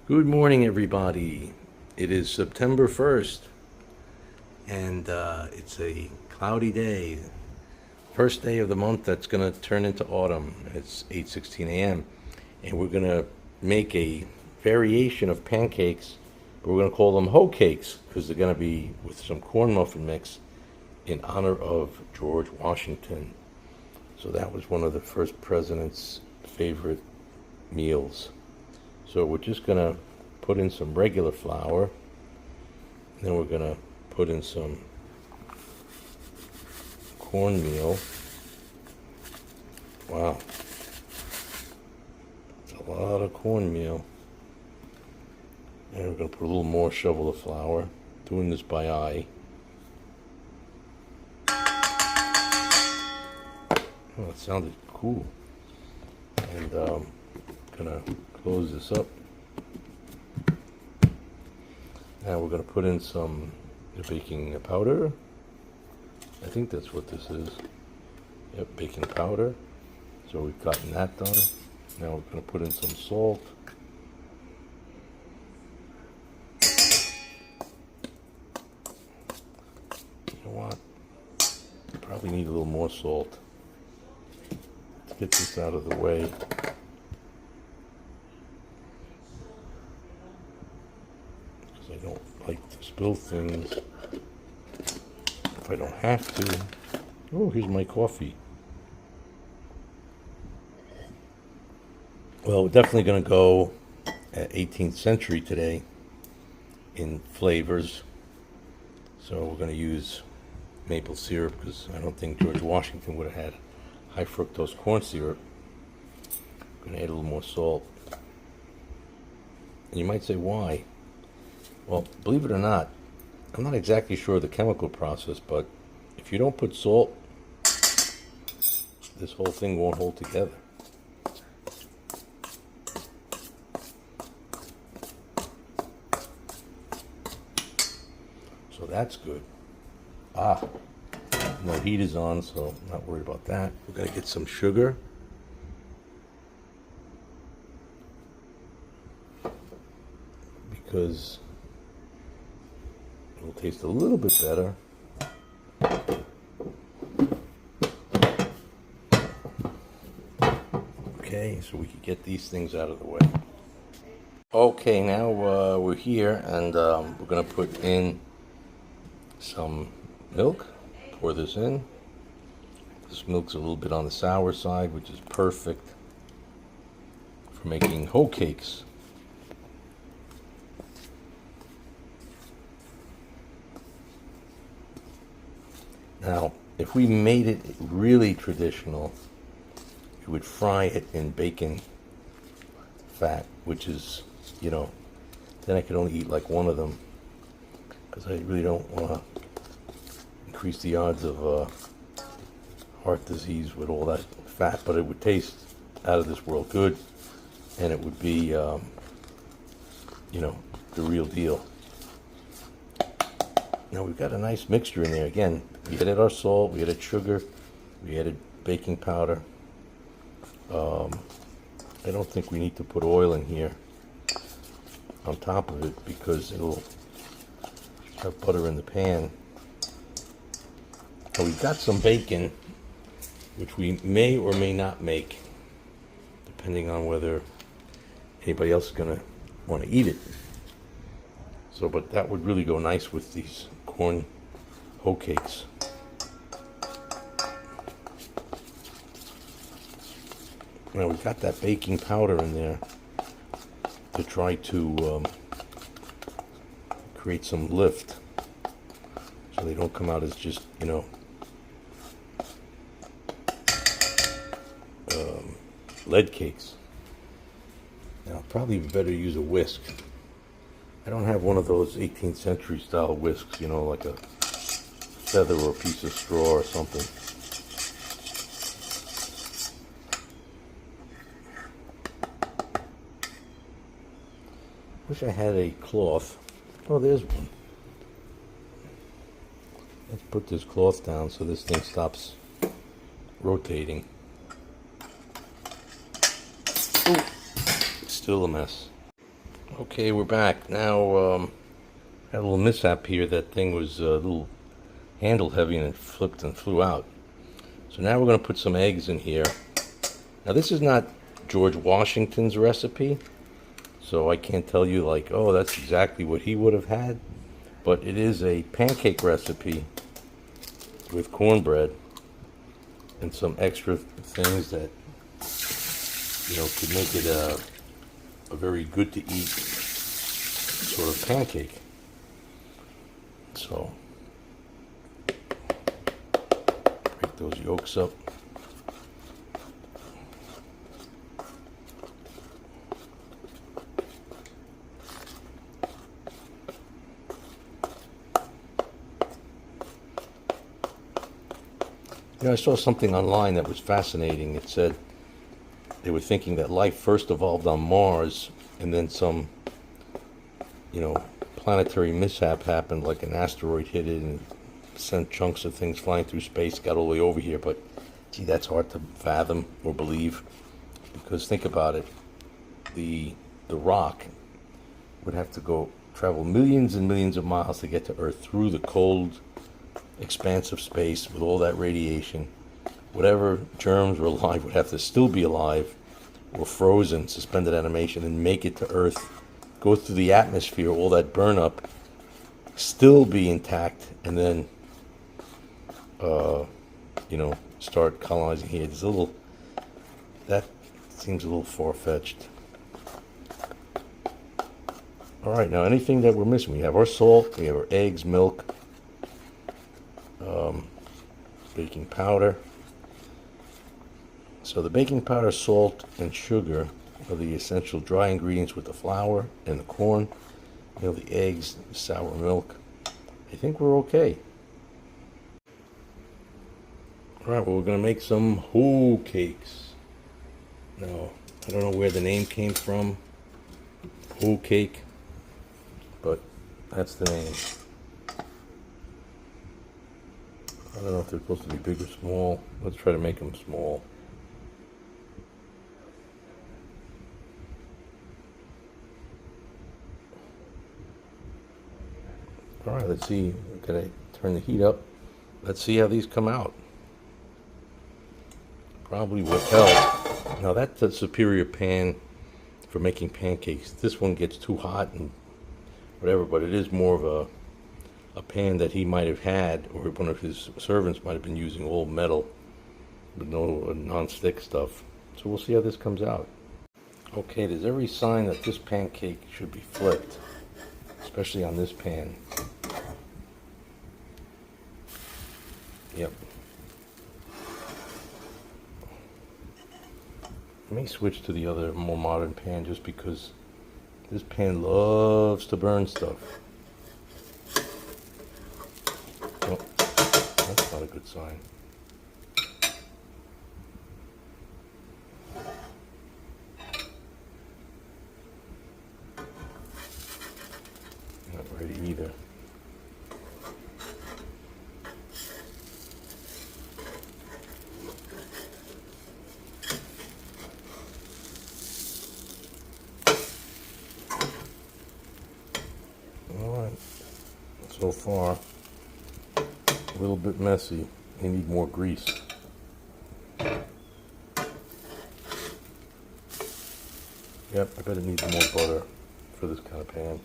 Good morning, everybody. It is September 1st, and it's a cloudy day. First day of the month that's going to turn into autumn. It's 8:16 a.m., and we're going to make a variation of pancakes, but we're going to call them Hoe Cakes because they're going to be with some corn muffin mix in honor of George Washington. So that was one of the first president's favorite meals. So we're just going to put in some regular flour, and then we're going to put in some cornmeal. Wow, it's a lot of cornmeal. And we're going to put a little more shovel of flour, doing this by eye. Oh, it sounded cool. And gonna close this up. Now we're gonna put in some baking powder. I think that's what this is. Yep, baking powder. So we've gotten that done. Now we're gonna put in some salt. You know what? Probably need a little more salt. Let's get this out of the way. I don't like to spill things if I don't have to. Oh, here's my coffee. Well, we're definitely going to go at 18th century today in flavors. So we're going to use maple syrup because I don't think George Washington would have had high fructose corn syrup. I'm going to add a little more salt. And you might say, why? Well, believe it or not, I'm not exactly sure of the chemical process, but if you don't put salt, this whole thing won't hold together. So that's good. No heat is on, so I'm not worried about that. We're going to get some sugar. Because it'll taste a little bit better. Okay, so we can get these things out of the way. Okay, now we're here, and we're going to put in some milk. Pour this in. This milk's a little bit on the sour side, which is perfect for making hoe cakes. Now, if we made it really traditional, we would fry it in bacon fat, which is, then I could only eat like one of them because I really don't want to increase the odds of heart disease with all that fat, but it would taste out of this world good, and it would be, the real deal. Now we've got a nice mixture in there. Again, we added our salt, we added sugar, we added baking powder. I don't think we need to put oil in here on top of it because it'll have butter in the pan. Now we've got some bacon, which we may or may not make, depending on whether anybody else is going to want to eat it. So, but that would really go nice with these corn hoe cakes. Now we've got that baking powder in there to try to create some lift, so they don't come out as just lead cakes. Now probably better use a whisk. I don't have one of those 18th century style whisks, like a feather or a piece of straw or something. Wish I had a cloth. Oh, there's one. Let's put this cloth down so this thing stops rotating. Ooh, it's still a mess. Okay, we're back. Now, had a little mishap here. That thing was a little handle heavy and it flipped and flew out. So now we're going to put some eggs in here. Now, this is not George Washington's recipe, so I can't tell you like, oh, that's exactly what he would have had. But it is a pancake recipe with cornbread and some extra things that, could make it a very good to eat sort of pancake. So, break those yolks up. I saw something online that was fascinating. It said they were thinking that life first evolved on Mars, and then some, planetary mishap happened, like an asteroid hit it and sent chunks of things flying through space, got all the way over here. But, gee, that's hard to fathom or believe, because think about it. The rock would have to travel millions and millions of miles to get to Earth through the cold expanse of space with all that radiation. Whatever germs were alive would have to still be alive or frozen, suspended animation, and make it to Earth, go through the atmosphere, all that burn up, still be intact, and then, start colonizing here. That seems a little far-fetched. All right, now anything that we're missing, we have our salt, we have our eggs, milk, baking powder. So the baking powder, salt, and sugar are the essential dry ingredients with the flour and the corn. The eggs, the sour milk. I think we're okay. All right, well, we're going to make some Hoe Cakes. Now, I don't know where the name came from, Hoe Cake, but that's the name. I don't know if they're supposed to be big or small. Let's try to make them small. All right, let's see. Can I turn the heat up? Let's see how these come out. Probably will help. Now that's a superior pan for making pancakes. This one gets too hot and whatever, but it is more of a pan that he might have had, or one of his servants might have been using, all metal with no non-stick stuff. So we'll see how this comes out. Okay, there's every sign that this pancake should be flipped, especially on this pan. Yep. Let me switch to the other more modern pan just because this pan loves to burn stuff. Oh, that's not a good sign. Not ready either. Alright, so far a little bit messy. They need more grease. Yep, I bet it needs more butter for this kind of pan.